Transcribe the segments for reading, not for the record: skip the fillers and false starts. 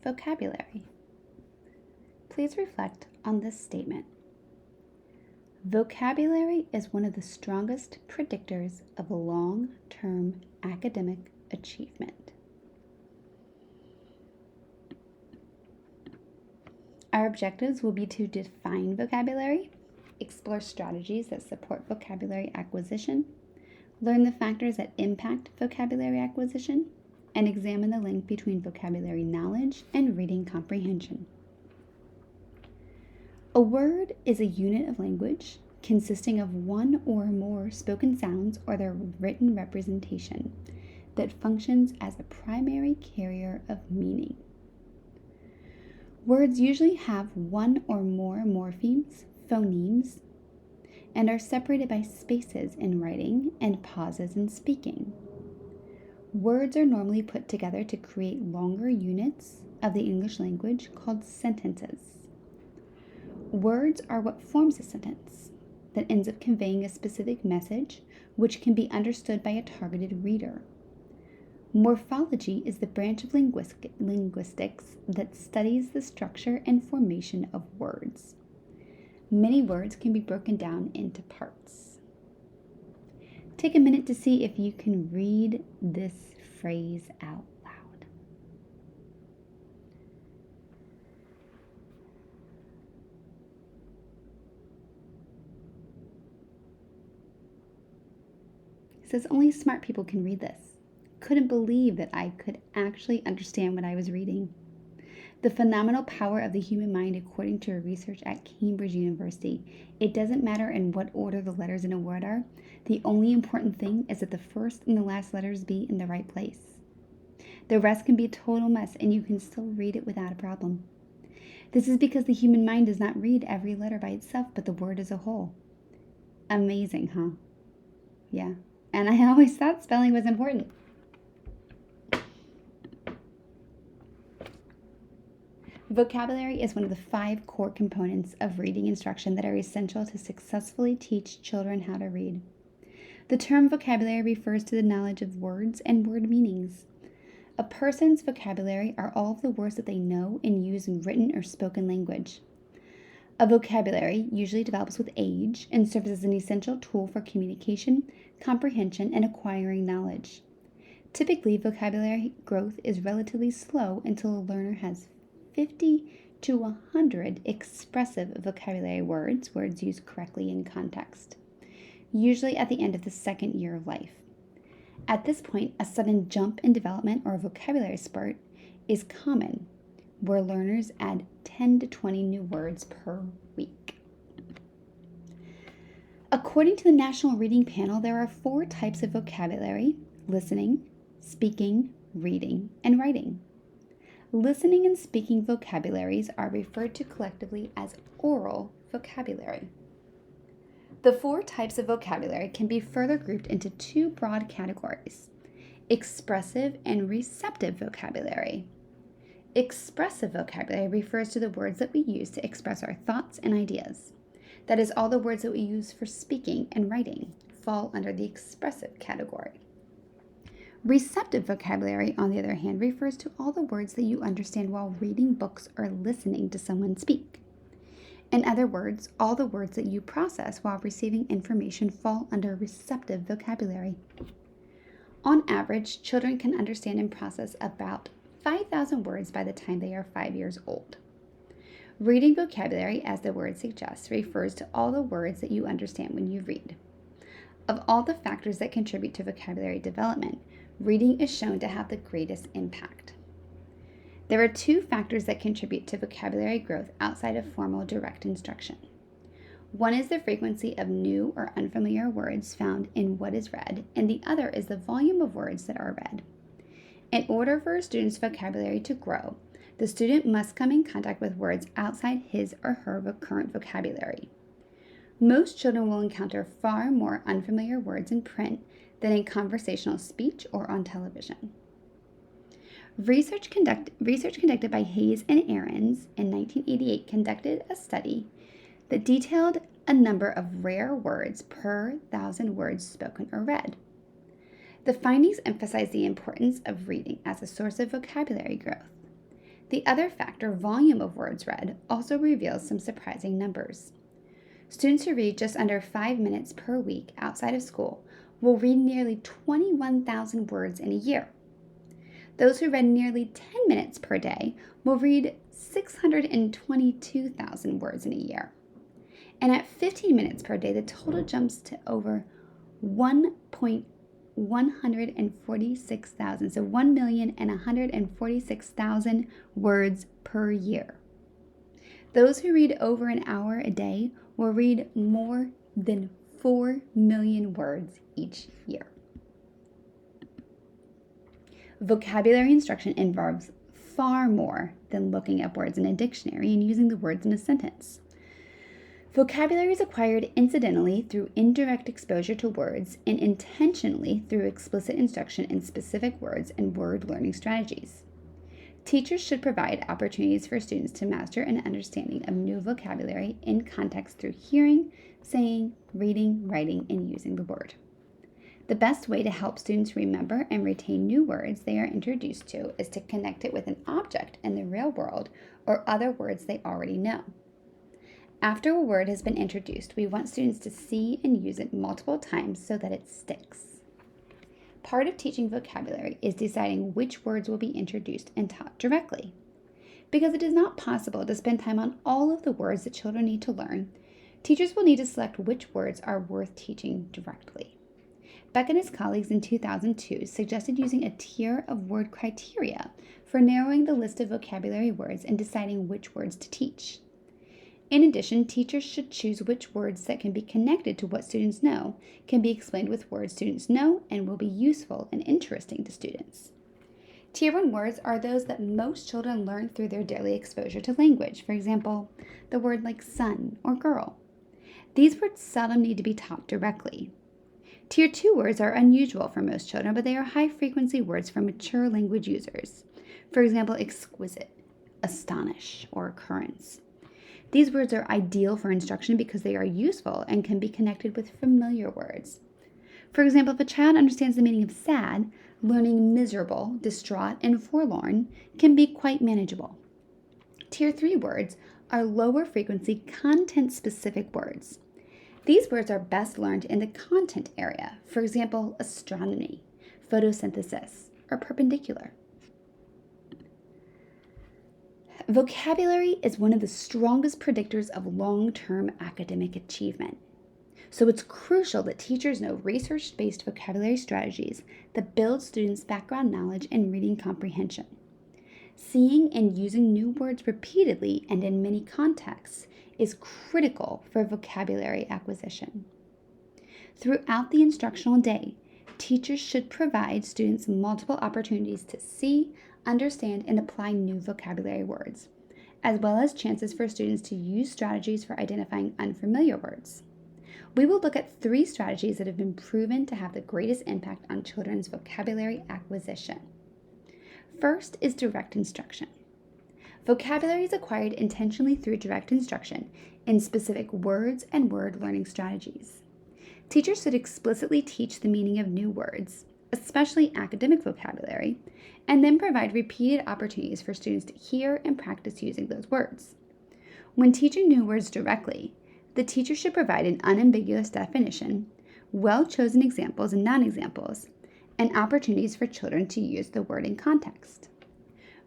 vocabulary. Please reflect on this statement. Vocabulary is one of the strongest predictors of long-term academic achievement. Our objectives will be to define vocabulary, explore strategies that support vocabulary acquisition, learn the factors that impact vocabulary acquisition, and examine the link between vocabulary knowledge and reading comprehension. A word is a unit of language consisting of one or more spoken sounds or their written representation that functions as a primary carrier of meaning. Words usually have one or more morphemes, phonemes, and are separated by spaces in writing and pauses in speaking. Words are normally put together to create longer units of the English language called sentences. Words are what forms a sentence that ends up conveying a specific message which can be understood by a targeted reader. Morphology is the branch of linguistics that studies the structure and formation of words. Many words can be broken down into parts. Take a minute to see if you can read this phrase out loud. It says only smart people can read this. Couldn't believe that I could actually understand what I was reading. The phenomenal power of the human mind, according to research at Cambridge University. It doesn't matter in what order the letters in a word are. The only important thing is that the first and the last letters be in the right place. The rest can be a total mess and you can still read it without a problem. This is because the human mind does not read every letter by itself, but the word as a whole. Amazing, huh? Yeah. And I always thought spelling was important. Vocabulary is one of the 5 core components of reading instruction that are essential to successfully teach children how to read. The term vocabulary refers to the knowledge of words and word meanings. A person's vocabulary are all of the words that they know and use in written or spoken language. A vocabulary usually develops with age and serves as an essential tool for communication, comprehension, and acquiring knowledge. Typically, vocabulary growth is relatively slow until a learner has 50 to 100 expressive vocabulary words used correctly in context, usually at the end of the second year of life. At this point, a sudden jump in development or vocabulary spurt is common, where learners add 10 to 20 new words per week. According to the National Reading Panel, there are 4 types of vocabulary: listening, speaking, reading, and writing. Listening and speaking vocabularies are referred to collectively as oral vocabulary. The 4 types of vocabulary can be further grouped into 2 broad categories: expressive and receptive vocabulary. Expressive vocabulary refers to the words that we use to express our thoughts and ideas. That is, all the words that we use for speaking and writing fall under the expressive category. Receptive vocabulary, on the other hand, refers to all the words that you understand while reading books or listening to someone speak. In other words, all the words that you process while receiving information fall under receptive vocabulary. On average, children can understand and process about 5,000 words by the time they are 5 years old. Reading vocabulary, as the word suggests, refers to all the words that you understand when you read. Of all the factors that contribute to vocabulary development, reading is shown to have the greatest impact. There are 2 factors that contribute to vocabulary growth outside of formal direct instruction. One is the frequency of new or unfamiliar words found in what is read, and the other is the volume of words that are read. In order for a student's vocabulary to grow, the student must come in contact with words outside his or her current vocabulary. Most children will encounter far more unfamiliar words in print than in conversational speech or on television. Research conducted by Hayes and Aarons in 1988 conducted a study that detailed a number of rare words per 1,000 words spoken or read. The findings emphasize the importance of reading as a source of vocabulary growth. The other factor, volume of words read, also reveals some surprising numbers. Students who read just under 5 minutes per week outside of school will read nearly 21,000 words in a year. Those who read nearly 10 minutes per day will read 622,000 words in a year. And at 15 minutes per day, the total jumps to over 1,146,000. So 1,146,000 words per year. Those who read over an hour a day will read more than 4 million words each year. Vocabulary instruction involves far more than looking up words in a dictionary and using the words in a sentence. Vocabulary is acquired incidentally through indirect exposure to words and intentionally through explicit instruction in specific words and word learning strategies. Teachers should provide opportunities for students to master an understanding of new vocabulary in context through hearing, saying, reading, writing, and using the word. The best way to help students remember and retain new words they are introduced to is to connect it with an object in the real world or other words they already know. After a word has been introduced, we want students to see and use it multiple times so that it sticks. Part of teaching vocabulary is deciding which words will be introduced and taught directly. Because it is not possible to spend time on all of the words that children need to learn, teachers will need to select which words are worth teaching directly. Beck and his colleagues in 2002 suggested using a tier of word criteria for narrowing the list of vocabulary words and deciding which words to teach. In addition, teachers should choose which words that can be connected to what students know, can be explained with words students know, and will be useful and interesting to students. Tier 1 words are those that most children learn through their daily exposure to language. For example, the word like son or girl. These words seldom need to be taught directly. Tier 2 words are unusual for most children, but they are high-frequency words for mature language users. For example, exquisite, astonish, or occurrence. These words are ideal for instruction because they are useful and can be connected with familiar words. For example, if a child understands the meaning of sad, learning miserable, distraught, and forlorn can be quite manageable. Tier 3 words are lower frequency, content-specific words. These words are best learned in the content area, for example, astronomy, photosynthesis, or perpendicular. Vocabulary is one of the strongest predictors of long-term academic achievement. So it's crucial that teachers know research-based vocabulary strategies that build students' background knowledge and reading comprehension. Seeing and using new words repeatedly and in many contexts is critical for vocabulary acquisition. Throughout the instructional day, teachers should provide students multiple opportunities to see, understand, and apply new vocabulary words, as well as chances for students to use strategies for identifying unfamiliar words. We will look at 3 strategies that have been proven to have the greatest impact on children's vocabulary acquisition. First is direct instruction. Vocabulary is acquired intentionally through direct instruction in specific words and word learning strategies. Teachers should explicitly teach the meaning of new words, especially academic vocabulary, and then provide repeated opportunities for students to hear and practice using those words. When teaching new words directly, the teacher should provide an unambiguous definition, well-chosen examples and non-examples, and opportunities for children to use the word in context.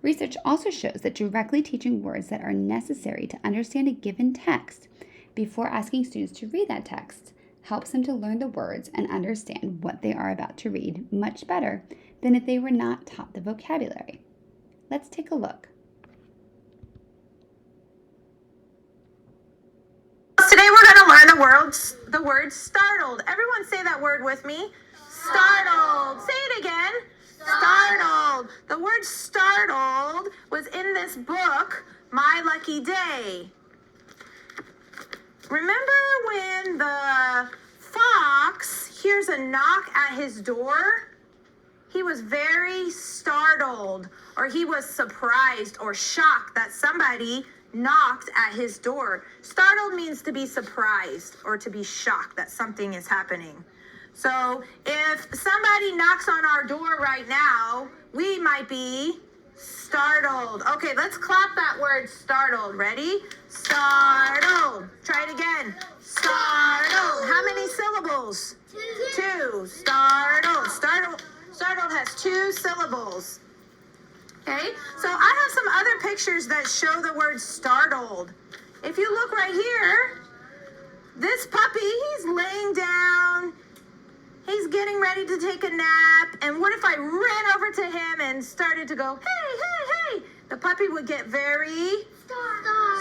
Research also shows that directly teaching words that are necessary to understand a given text before asking students to read that text helps them to learn the words and understand what they are about to read much better than if they were not taught the vocabulary. Let's take a look. Today we're going to learn the word startled. Everyone say that word with me. Startled. Say it again. Startled. The word startled was in this book, My Lucky Day. Remember when the fox hears a knock at his door? He was very startled, or he was surprised or shocked that somebody knocked at his door. Startled means to be surprised or to be shocked that something is happening. So if somebody knocks on our door right now, we might be Startled. Okay, let's clap that word startled. Ready? Startled. Try it again. Startled. How many syllables? Two. Startled. Startled has 2 syllables. Okay, so I have some other pictures that show the word startled. If you look right here, this puppy, he's laying down. He's getting ready to take a nap. And what if I ran over to him and started to go, hey, hey, hey? The puppy would get very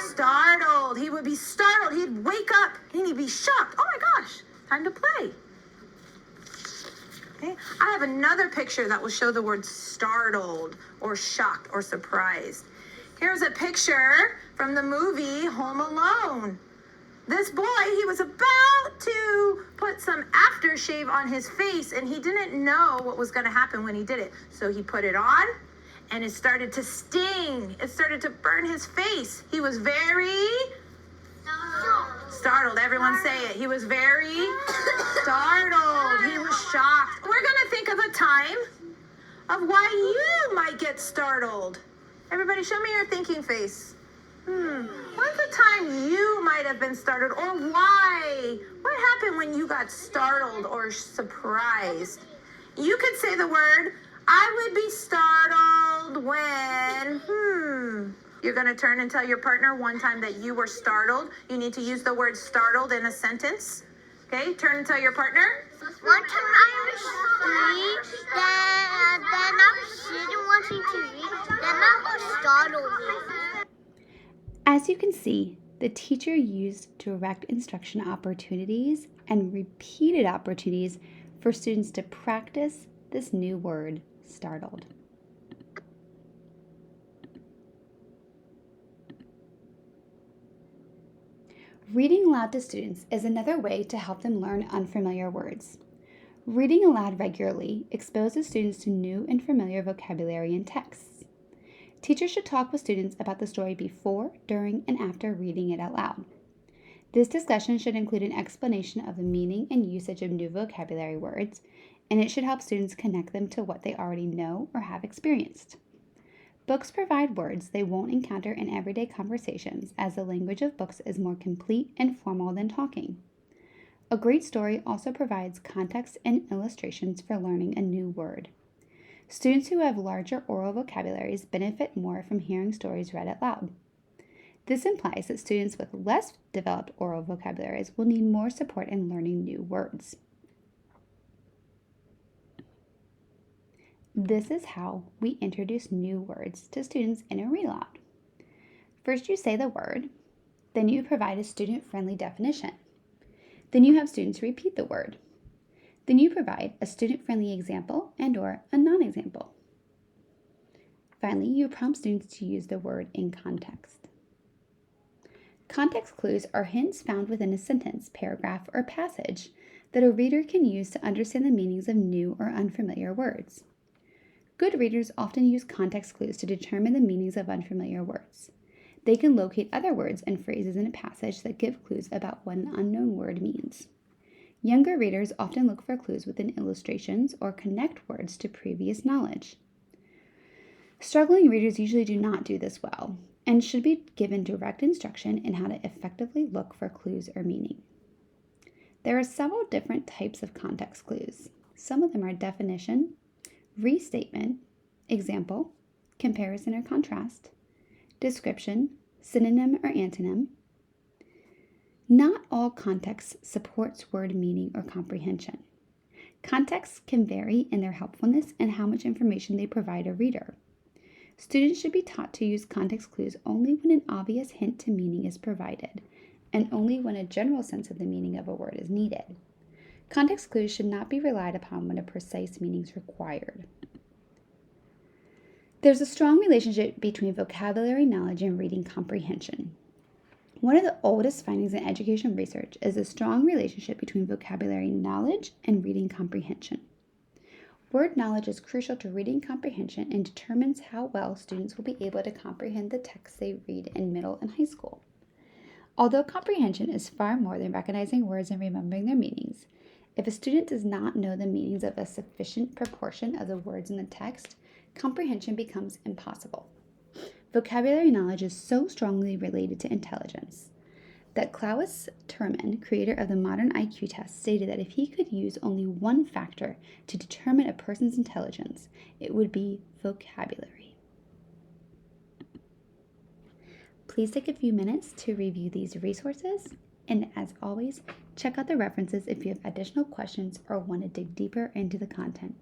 startled. He would be startled. He'd wake up and he'd be shocked. Oh my gosh, time to play. Okay, I have another picture that will show the word startled or shocked or surprised. Here's a picture from the movie Home Alone. This boy, he was about to put some aftershave on his face and he didn't know what was going to happen when he did it. So he put it on and it started to sting. It started to burn his face. He was very startled. Everyone say it. He was very startled. He was shocked. We're going to think of a time of why you might get startled. Everybody, show me your thinking face. When's the time you might have been startled, or why? What happened when you got startled or surprised? You could say the word, I would be startled when, You're going to turn and tell your partner one time that you were startled. You need to use the word startled in a sentence. Okay, turn and tell your partner. One time I was asleep, then I was sitting watching TV, then my mom startled me. As you can see, the teacher used direct instruction opportunities and repeated opportunities for students to practice this new word, startled. Reading aloud to students is another way to help them learn unfamiliar words. Reading aloud regularly exposes students to new and familiar vocabulary and texts. Teachers should talk with students about the story before, during, and after reading it out loud. This discussion should include an explanation of the meaning and usage of new vocabulary words, and it should help students connect them to what they already know or have experienced. Books provide words they won't encounter in everyday conversations, as the language of books is more complete and formal than talking. A great story also provides context and illustrations for learning a new word. Students who have larger oral vocabularies benefit more from hearing stories read out loud. This implies that students with less developed oral vocabularies will need more support in learning new words. This is how we introduce new words to students in a read aloud. First, you say the word, then you provide a student-friendly definition. Then you have students repeat the word. Then you provide a student-friendly example and/or a non-example. Finally, you prompt students to use the word in context. Context clues are hints found within a sentence, paragraph, or passage that a reader can use to understand the meanings of new or unfamiliar words. Good readers often use context clues to determine the meanings of unfamiliar words. They can locate other words and phrases in a passage that give clues about what an unknown word means. Younger readers often look for clues within illustrations or connect words to previous knowledge. Struggling readers usually do not do this well and should be given direct instruction in how to effectively look for clues or meaning. There are several different types of context clues. Some of them are definition, restatement, example, comparison or contrast, description, synonym or antonym. Not all context supports word meaning or comprehension. Contexts can vary in their helpfulness and how much information they provide a reader. Students should be taught to use context clues only when an obvious hint to meaning is provided, and only when a general sense of the meaning of a word is needed. Context clues should not be relied upon when a precise meaning is required. There's a strong relationship between vocabulary knowledge and reading comprehension. One of the oldest findings in education research is a strong relationship between vocabulary knowledge and reading comprehension. Word knowledge is crucial to reading comprehension and determines how well students will be able to comprehend the text they read in middle and high school. Although comprehension is far more than recognizing words and remembering their meanings, if a student does not know the meanings of a sufficient proportion of the words in the text, comprehension becomes impossible. Vocabulary knowledge is so strongly related to intelligence that Klaus Terman, creator of the modern IQ test, stated that if he could use only one factor to determine a person's intelligence, it would be vocabulary. Please take a few minutes to review these resources, and as always, check out the references if you have additional questions or want to dig deeper into the content.